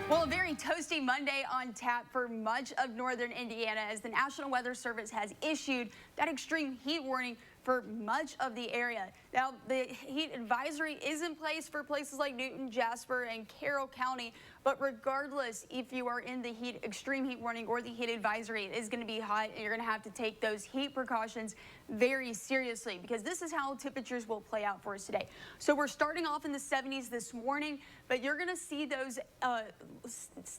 Well, a very toasty Monday on tap for much of northern Indiana as the National Weather Service has issued that extreme heat warning for much of the area. Now, the heat advisory is in place for places like Newton, Jasper, and Carroll County. But regardless, if you are in the extreme heat warning or the heat advisory, it is going to be hot and you're going to have to take those heat precautions very seriously because this is how temperatures will play out for us today. So we're starting off in the 70s this morning, but you're going to see those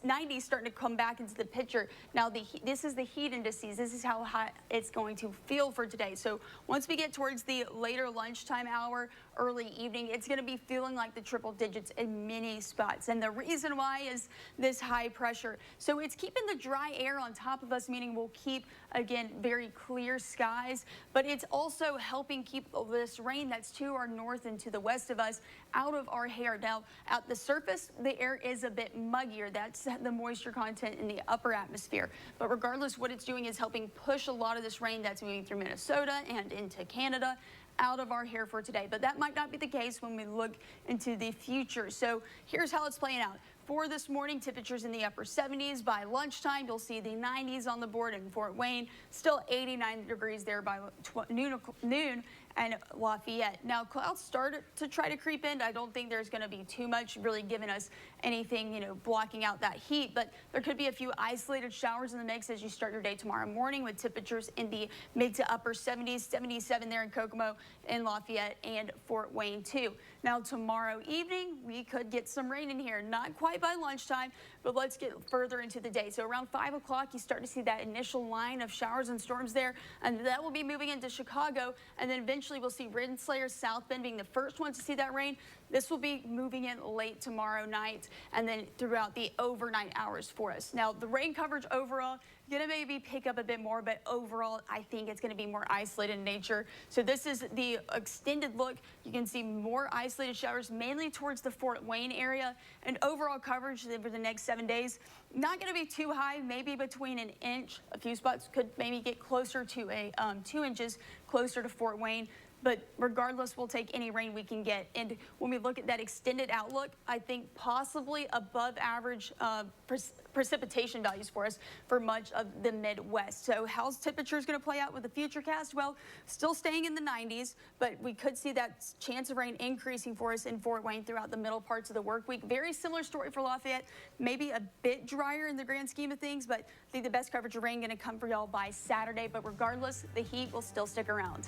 90s starting to come back into the picture. Now, this is the heat indices. This is how hot it's going to feel for today. So once we get towards the later lunchtime hour, early evening, it's going to be feeling like the triple digits in many spots. And the reason why is this high pressure. So it's keeping the dry air on top of us, meaning we'll keep, again, very clear skies, but it's also helping keep this rain that's to our north and to the west of us out of our hair. Now, at the surface, the air is a bit muggier. That's the moisture content in the upper atmosphere. But regardless, what it's doing is helping push a lot of this rain that's moving through Minnesota and into Canada out of our hair for today. But that might not be the case when we look into the future. So here's how it's playing out. For this morning, temperatures in the upper 70s. By lunchtime, you'll see the 90s on the board in Fort Wayne, still 89 degrees there by noon and Lafayette. Now, clouds start to try to creep in. I don't think there's going to be too much really giving us anything, blocking out that heat, but there could be a few isolated showers in the mix as you start your day tomorrow morning with temperatures in the mid to upper 70s, 77 there in Kokomo, in Lafayette, and Fort Wayne too. Now, tomorrow evening, we could get some rain in here, not quite by lunchtime, but let's get further into the day. So around 5 o'clock, you start to see that initial line of showers and storms there, and that will be moving into Chicago, and then eventually we'll see Rensselaer, South Bend being the first one to see that rain. This will be moving in late tomorrow night and then throughout the overnight hours for us. Now, the rain coverage overall, going to maybe pick up a bit more, but overall, I think it's going to be more isolated in nature. So this is the extended look. You can see more isolated showers, mainly towards the Fort Wayne area, and overall coverage for the next 7 days. Not going to be too high, maybe between an inch. A few spots could maybe get closer to 2 inches closer to Fort Wayne. But regardless, we'll take any rain we can get. And when we look at that extended outlook, I think possibly above average precipitation values for us for much of the Midwest. So how's temperatures going to play out with the futurecast? Well, still staying in the 90s, but we could see that chance of rain increasing for us in Fort Wayne throughout the middle parts of the work week. Very similar story for Lafayette, maybe a bit drier in the grand scheme of things, but I think the best coverage of rain going to come for y'all by Saturday. But regardless, the heat will still stick around.